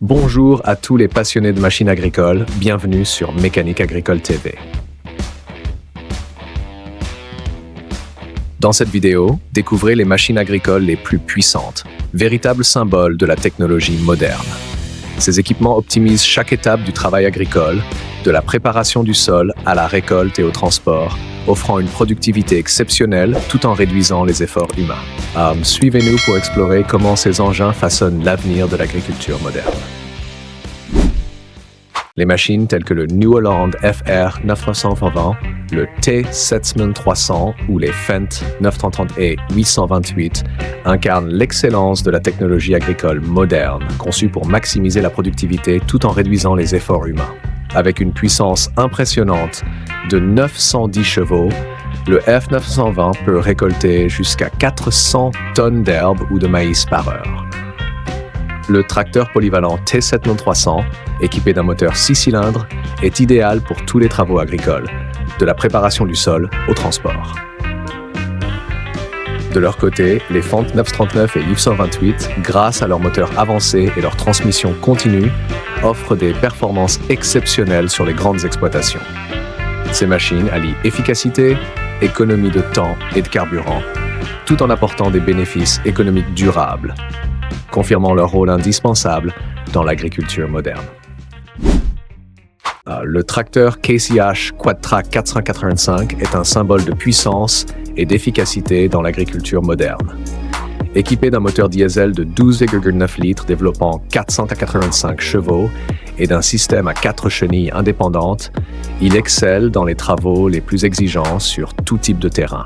Bonjour à tous les passionnés de machines agricoles, bienvenue sur Mécanique Agricole TV. Dans cette vidéo, découvrez les machines agricoles les plus puissantes, véritables symboles de la technologie moderne. Ces équipements optimisent chaque étape du travail agricole, de la préparation du sol à la récolte et au transport, offrant une productivité exceptionnelle tout en réduisant les efforts humains. Suivez-nous pour explorer comment ces engins façonnent l'avenir de l'agriculture moderne. Les machines telles que le New Holland FR 920, le T-Setzman 300 ou les Fendt 930E 828 incarnent l'excellence de la technologie agricole moderne, conçue pour maximiser la productivité tout en réduisant les efforts humains. Avec une puissance impressionnante de 910 chevaux, le F920 peut récolter jusqu'à 400 tonnes d'herbe ou de maïs par heure. Le tracteur polyvalent T-Setzman 300, équipé d'un moteur 6 cylindres, est idéal pour tous les travaux agricoles, de la préparation du sol au transport. De leur côté, les Fendt 939 et 828, grâce à leur moteur avancé et leur transmission continue, offrent des performances exceptionnelles sur les grandes exploitations. Ces machines allient efficacité, économie de temps et de carburant, tout en apportant des bénéfices économiques durables, confirmant leur rôle indispensable dans l'agriculture moderne. Le tracteur KCH Quadtrac 485 est un symbole de puissance et d'efficacité dans l'agriculture moderne. Équipé d'un moteur diesel de 12,9 litres développant 485 chevaux et d'un système à 4 chenilles indépendantes, il excelle dans les travaux les plus exigeants sur tout type de terrain.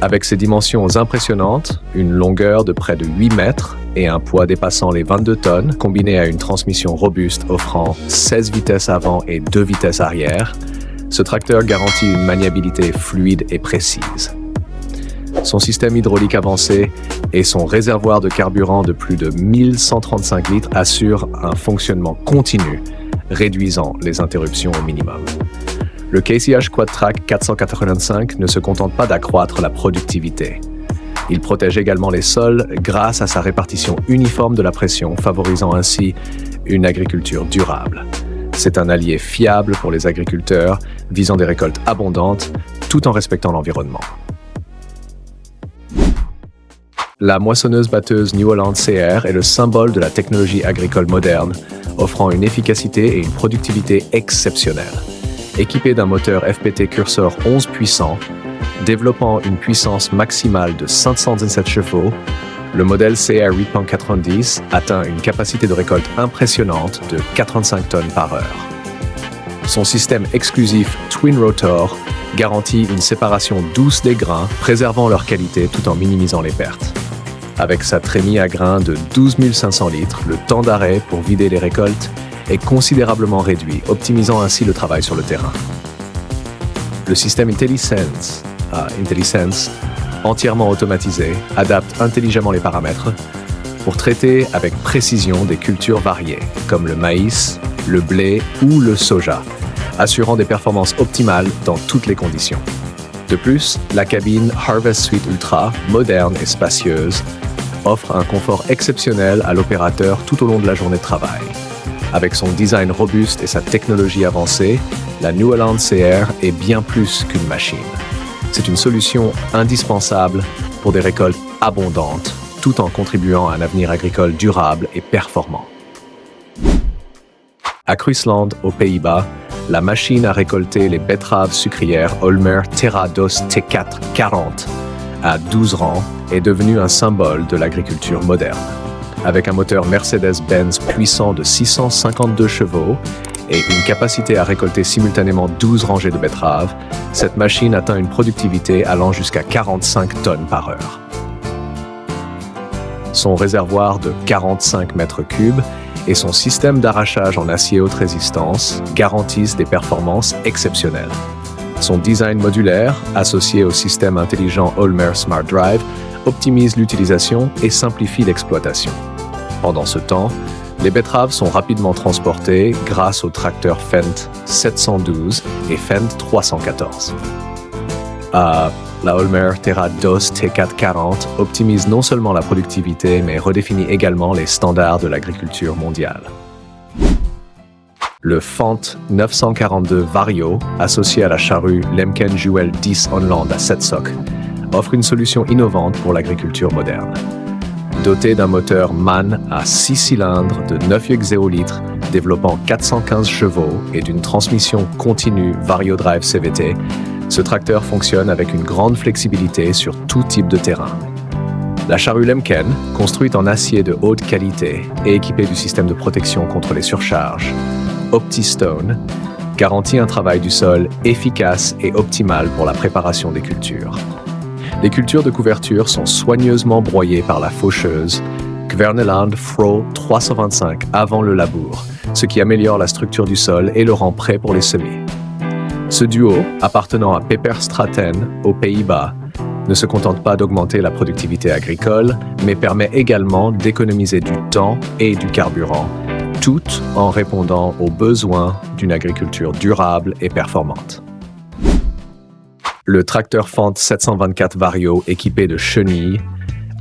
Avec ses dimensions impressionnantes, une longueur de près de 8 mètres et un poids dépassant les 22 tonnes, combiné à une transmission robuste offrant 16 vitesses avant et 2 vitesses arrière, ce tracteur garantit une maniabilité fluide et précise. Son système hydraulique avancé et son réservoir de carburant de plus de 1135 litres assurent un fonctionnement continu, réduisant les interruptions au minimum. Le KCH Quadtrac 485 ne se contente pas d'accroître la productivité. Il protège également les sols grâce à sa répartition uniforme de la pression, favorisant ainsi une agriculture durable. C'est un allié fiable pour les agriculteurs visant des récoltes abondantes tout en respectant l'environnement. La moissonneuse-batteuse New Holland CR est le symbole de la technologie agricole moderne, offrant une efficacité et une productivité exceptionnelles. Équipé d'un moteur FPT Cursor 11 puissant, développant une puissance maximale de 517 chevaux, le modèle CR 890 atteint une capacité de récolte impressionnante de 85 tonnes par heure. Son système exclusif Twin Rotor garantit une séparation douce des grains, préservant leur qualité tout en minimisant les pertes. Avec sa trémie à grains de 12 500 litres, le temps d'arrêt pour vider les récoltes est considérablement réduit, optimisant ainsi le travail sur le terrain. Le système IntelliSense, entièrement automatisé, adapte intelligemment les paramètres pour traiter avec précision des cultures variées, comme le maïs, le blé ou le soja, assurant des performances optimales dans toutes les conditions. De plus, la cabine Harvest Suite Ultra, moderne et spacieuse, offre un confort exceptionnel à l'opérateur tout au long de la journée de travail. Avec son design robuste et sa technologie avancée, la New Holland CR est bien plus qu'une machine. C'est une solution indispensable pour des récoltes abondantes, tout en contribuant à un avenir agricole durable et performant. À Kruisland, aux Pays-Bas, la machine a récolté les betteraves sucrières Olmer Terrados T4 40 à 12 rangs est devenue un symbole de l'agriculture moderne. Avec un moteur Mercedes-Benz puissant de 652 chevaux et une capacité à récolter simultanément 12 rangées de betteraves, cette machine atteint une productivité allant jusqu'à 45 tonnes par heure. Son réservoir de 45 mètres cubes et son système d'arrachage en acier haute résistance garantissent des performances exceptionnelles. Son design modulaire, associé au système intelligent Olmer Smart Drive, optimise l'utilisation et simplifie l'exploitation. Pendant ce temps, les betteraves sont rapidement transportées grâce aux tracteurs Fendt 712 et Fendt 314. la Holmer Terra 2 T440 optimise non seulement la productivité, mais redéfinit également les standards de l'agriculture mondiale. Le Fendt 942 Vario, associé à la charrue Lemken Juwel 10 Onland à 7 socs, offre une solution innovante pour l'agriculture moderne. Doté d'un moteur MAN à 6 cylindres de 9,0 litres, développant 415 chevaux et d'une transmission continue Vario Drive CVT, ce tracteur fonctionne avec une grande flexibilité sur tout type de terrain. La charrue Lemken, construite en acier de haute qualité et équipée du système de protection contre les surcharges OptiStone, garantit un travail du sol efficace et optimal pour la préparation des cultures. Les cultures de couverture sont soigneusement broyées par la faucheuse Kverneland Fro 325 avant le labour, ce qui améliore la structure du sol et le rend prêt pour les semis. Ce duo, appartenant à Peperstraten aux Pays-Bas, ne se contente pas d'augmenter la productivité agricole, mais permet également d'économiser du temps et du carburant, tout en répondant aux besoins d'une agriculture durable et performante. Le tracteur Fendt 724 Vario équipé de chenilles,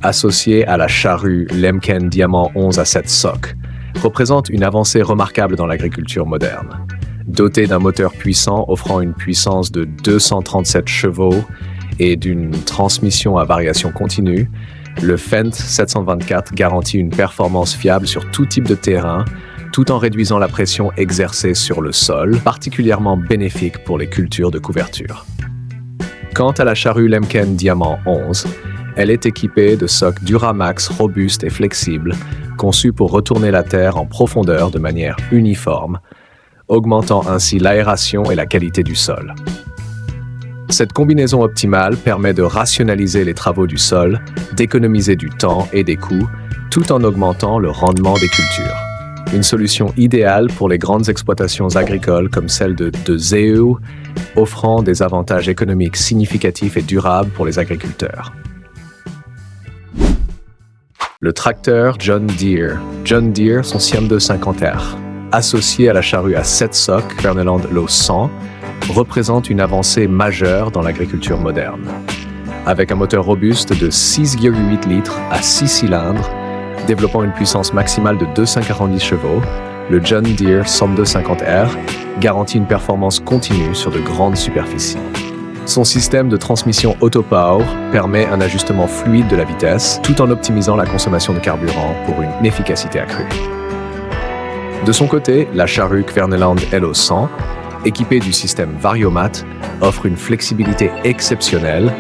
associé à la charrue Lemken Diamant 11 à 7 socs, représente une avancée remarquable dans l'agriculture moderne. Doté d'un moteur puissant offrant une puissance de 237 chevaux et d'une transmission à variation continue, le Fendt 724 garantit une performance fiable sur tout type de terrain, tout en réduisant la pression exercée sur le sol, particulièrement bénéfique pour les cultures de couverture. Quant à la charrue Lemken Diamant 11, elle est équipée de socs Duramax robustes et flexibles, conçus pour retourner la terre en profondeur de manière uniforme, augmentant ainsi l'aération et la qualité du sol. Cette combinaison optimale permet de rationaliser les travaux du sol, d'économiser du temps et des coûts, tout en augmentant le rendement des cultures. Une solution idéale pour les grandes exploitations agricoles comme celle de Zeu, offrant des avantages économiques significatifs et durables pour les agriculteurs. Le tracteur John Deere, son Siam 250R, associé à la charrue à 7 socs Kverneland Low 100, représente une avancée majeure dans l'agriculture moderne. Avec un moteur robuste de 6,8 litres à 6 cylindres, développant une puissance maximale de 240 chevaux, le John Deere 10250R garantit une performance continue sur de grandes superficies. Son système de transmission Autopower permet un ajustement fluide de la vitesse, tout en optimisant la consommation de carburant pour une efficacité accrue. De son côté, la charrue Kverneland LO100, équipée du système Variomat, offre une flexibilité exceptionnelle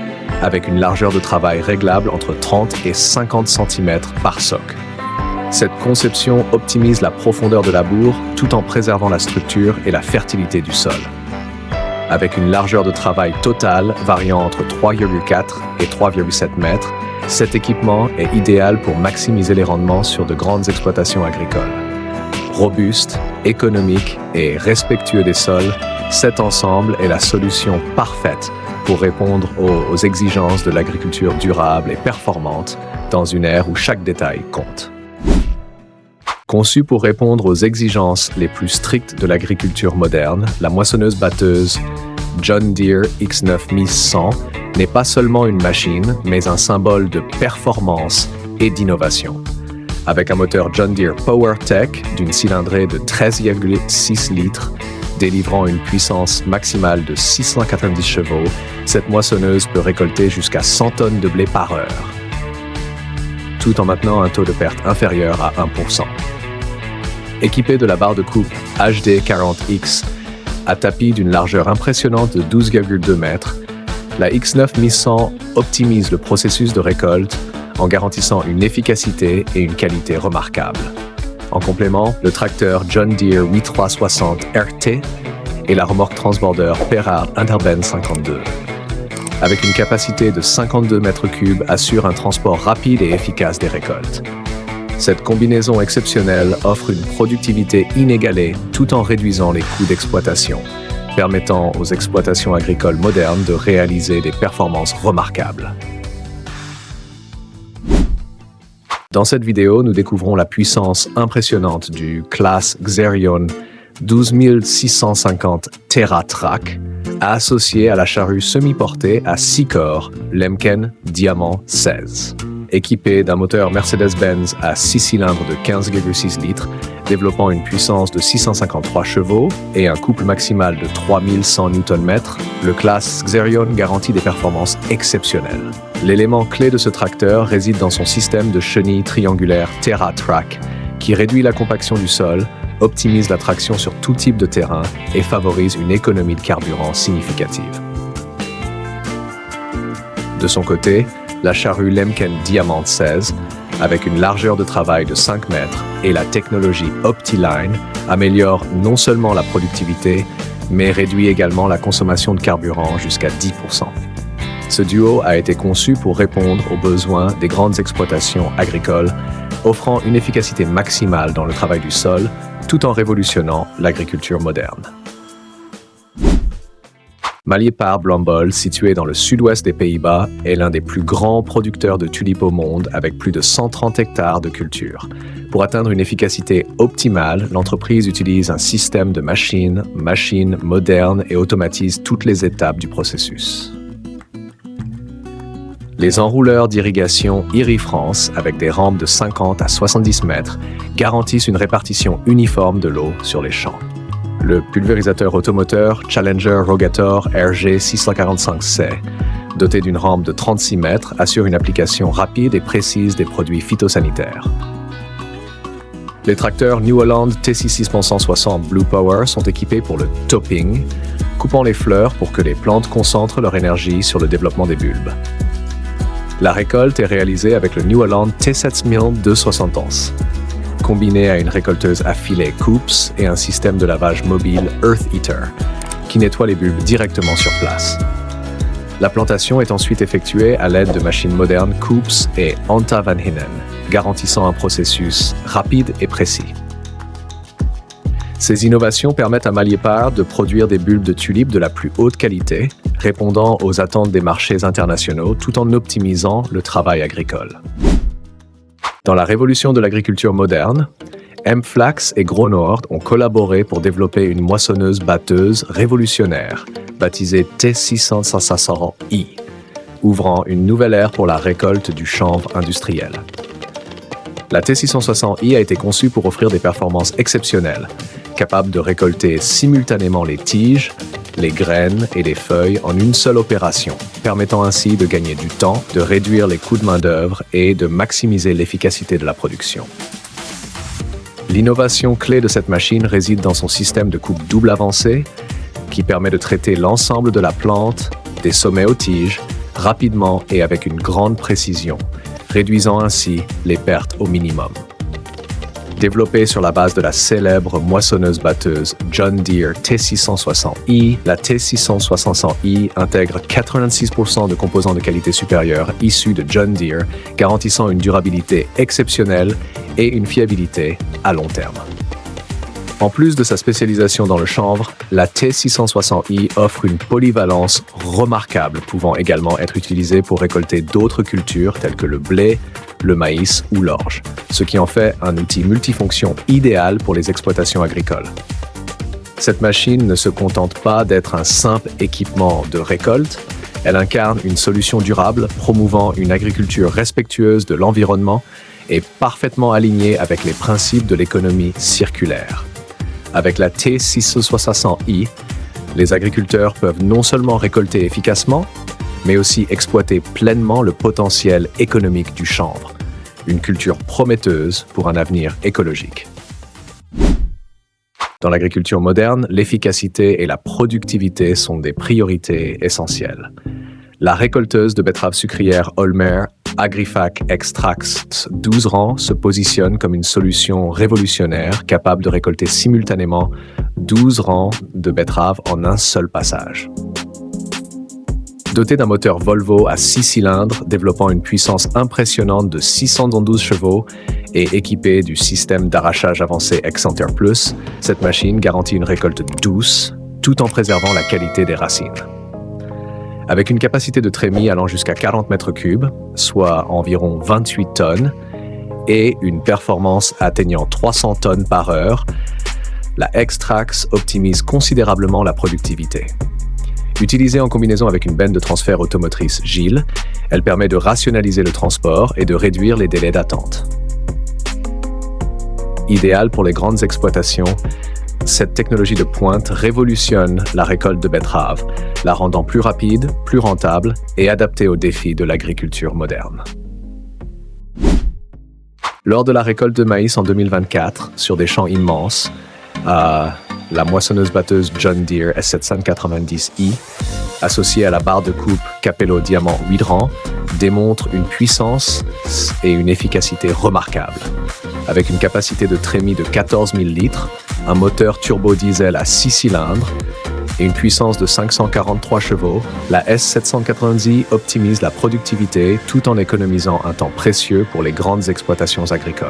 avec une largeur de travail réglable entre 30 et 50 cm par soc. Cette conception optimise la profondeur de labour tout en préservant la structure et la fertilité du sol. Avec une largeur de travail totale variant entre 3,4 et 3,7 mètres, cet équipement est idéal pour maximiser les rendements sur de grandes exploitations agricoles. Robuste, économique et respectueux des sols, cet ensemble est la solution parfaite pour répondre aux exigences de l'agriculture durable et performante dans une ère où chaque détail compte. Conçue pour répondre aux exigences les plus strictes de l'agriculture moderne, la moissonneuse-batteuse John Deere X9 1100 n'est pas seulement une machine, mais un symbole de performance et d'innovation. Avec un moteur John Deere PowerTech d'une cylindrée de 13,6 litres, délivrant une puissance maximale de 690 chevaux, cette moissonneuse peut récolter jusqu'à 100 tonnes de blé par heure, tout en maintenant un taux de perte inférieur à 1%. Équipée de la barre de coupe HD40X, à tapis d'une largeur impressionnante de 12,2 mètres, la X9 1100 optimise le processus de récolte en garantissant une efficacité et une qualité remarquables. En complément, le tracteur John Deere 8360 RT et la remorque transborder Perard Interben 52. Avec une capacité de 52 mètres cubes, assure un transport rapide et efficace des récoltes. Cette combinaison exceptionnelle offre une productivité inégalée tout en réduisant les coûts d'exploitation, permettant aux exploitations agricoles modernes de réaliser des performances remarquables. Dans cette vidéo, nous découvrons la puissance impressionnante du Claas Xerion 12650 TerraTrack, associé à la charrue semi-portée à 6 corps Lemken Diamant 16. Équipé d'un moteur Mercedes-Benz à 6 cylindres de 15,6 litres, développant une puissance de 653 chevaux et un couple maximal de 3100 Nm, le classe Xerion garantit des performances exceptionnelles. L'élément clé de ce tracteur réside dans son système de chenilles triangulaires TerraTrack, qui réduit la compaction du sol, optimise la traction sur tout type de terrain et favorise une économie de carburant significative. De son côté, la charrue Lemken Diamant 16, avec une largeur de travail de 5 mètres et la technologie OptiLine, améliore non seulement la productivité, mais réduit également la consommation de carburant jusqu'à 10%. Ce duo a été conçu pour répondre aux besoins des grandes exploitations agricoles, offrant une efficacité maximale dans le travail du sol, tout en révolutionnant l'agriculture moderne. Maliepaard Bloembol, situé dans le sud-ouest des Pays-Bas, est l'un des plus grands producteurs de tulipes au monde avec plus de 130 hectares de culture. Pour atteindre une efficacité optimale, l'entreprise utilise un système de machines modernes et automatise toutes les étapes du processus. Les enrouleurs d'irrigation IRI-France, avec des rampes de 50 à 70 mètres, garantissent une répartition uniforme de l'eau sur les champs. Le pulvérisateur automoteur Challenger Rogator RG 645C, doté d'une rampe de 36 mètres, assure une application rapide et précise des produits phytosanitaires. Les tracteurs New Holland TC6160 Blue Power sont équipés pour le topping, coupant les fleurs pour que les plantes concentrent leur énergie sur le développement des bulbes. La récolte est réalisée avec le New Holland T7000 271. Combiné à une récolteuse à filet Coops et un système de lavage mobile Earth Eater, qui nettoie les bulbes directement sur place. La plantation est ensuite effectuée à l'aide de machines modernes Coops et Anta Van Hinen, garantissant un processus rapide et précis. Ces innovations permettent à Maliepaard de produire des bulbes de tulipes de la plus haute qualité, répondant aux attentes des marchés internationaux tout en optimisant le travail agricole. Dans la révolution de l'agriculture moderne, M-Flax et Gronord ont collaboré pour développer une moissonneuse-batteuse révolutionnaire, baptisée T660i, ouvrant une nouvelle ère pour la récolte du chanvre industriel. La T660i a été conçue pour offrir des performances exceptionnelles, capable de récolter simultanément les tiges, les graines et les feuilles en une seule opération, permettant ainsi de gagner du temps, de réduire les coûts de main-d'œuvre et de maximiser l'efficacité de la production. L'innovation clé de cette machine réside dans son système de coupe double avancée, qui permet de traiter l'ensemble de la plante, des sommets aux tiges, rapidement et avec une grande précision, réduisant ainsi les pertes au minimum. Développée sur la base de la célèbre moissonneuse-batteuse John Deere T660i, la T660i intègre 86% de composants de qualité supérieure issus de John Deere, garantissant une durabilité exceptionnelle et une fiabilité à long terme. En plus de sa spécialisation dans le chanvre, la T660i offre une polyvalence remarquable, pouvant également être utilisée pour récolter d'autres cultures telles que le blé, le maïs ou l'orge, ce qui en fait un outil multifonction idéal pour les exploitations agricoles. Cette machine ne se contente pas d'être un simple équipement de récolte, elle incarne une solution durable promouvant une agriculture respectueuse de l'environnement et parfaitement alignée avec les principes de l'économie circulaire. Avec la T660i, les agriculteurs peuvent non seulement récolter efficacement, mais aussi exploiter pleinement le potentiel économique du chanvre, une culture prometteuse pour un avenir écologique. Dans l'agriculture moderne, l'efficacité et la productivité sont des priorités essentielles. La récolteuse de betteraves sucrières Olmer Agrifac Extrax 12 rangs se positionne comme une solution révolutionnaire capable de récolter simultanément 12 rangs de betteraves en un seul passage. Doté d'un moteur Volvo à 6 cylindres développant une puissance impressionnante de 612 chevaux et équipée du système d'arrachage avancé Excenter Plus, cette machine garantit une récolte douce tout en préservant la qualité des racines. Avec une capacité de trémie allant jusqu'à 40 mètres cubes, soit environ 28 tonnes, et une performance atteignant 300 tonnes par heure, la Xtrax optimise considérablement la productivité. Utilisée en combinaison avec une benne de transfert automotrice GIL, elle permet de rationaliser le transport et de réduire les délais d'attente. Idéale pour les grandes exploitations, cette technologie de pointe révolutionne la récolte de betteraves, la rendant plus rapide, plus rentable et adaptée aux défis de l'agriculture moderne. Lors de la récolte de maïs en 2024, sur des champs immenses, la moissonneuse-batteuse John Deere S790i, associée à la barre de coupe Capello Diamant 8 rangs, démontre une puissance et une efficacité remarquables. Avec une capacité de trémie de 14 000 litres, un moteur turbo-diesel à 6 cylindres et une puissance de 543 chevaux, la S790i optimise la productivité tout en économisant un temps précieux pour les grandes exploitations agricoles.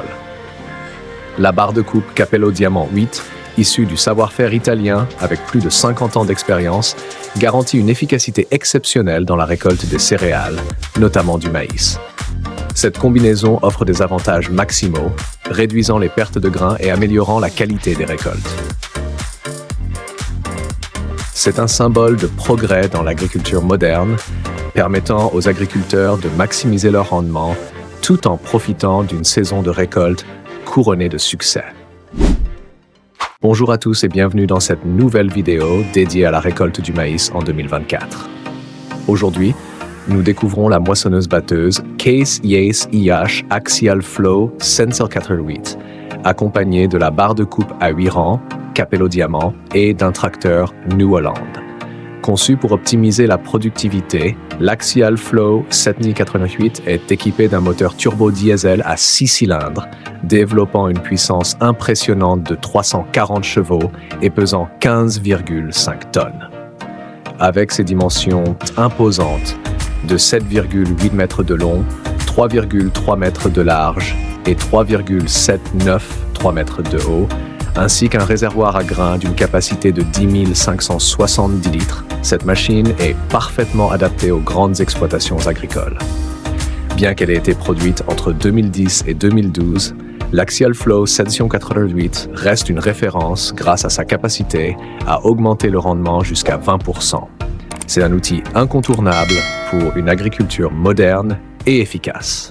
La barre de coupe Capello Diamant 8, issue du savoir-faire italien avec plus de 50 ans d'expérience, garantit une efficacité exceptionnelle dans la récolte des céréales, notamment du maïs. Cette combinaison offre des avantages maximaux, réduisant les pertes de grains et améliorant la qualité des récoltes. C'est un symbole de progrès dans l'agriculture moderne, permettant aux agriculteurs de maximiser leur rendement tout en profitant d'une saison de récolte couronnée de succès. Bonjour à tous et bienvenue dans cette nouvelle vidéo dédiée à la récolte du maïs en 2024. Aujourd'hui, nous découvrons la moissonneuse-batteuse Case IACE IH Axial Flow 188, accompagnée de la barre de coupe à 8 rangs, Capello Diamant et d'un tracteur New Holland. Conçu pour optimiser la productivité, l'Axial Flow 788 est équipé d'un moteur turbo-diesel à 6 cylindres, développant une puissance impressionnante de 340 chevaux et pesant 15,5 tonnes. Avec ses dimensions imposantes de 7,8 mètres de long, 3,3 mètres de large et 3,793 mètres de haut, ainsi qu'un réservoir à grains d'une capacité de 10 570 litres, cette machine est parfaitement adaptée aux grandes exploitations agricoles. Bien qu'elle ait été produite entre 2010 et 2012, l'Axial Flow 788 reste une référence grâce à sa capacité à augmenter le rendement jusqu'à 20%. C'est un outil incontournable pour une agriculture moderne et efficace.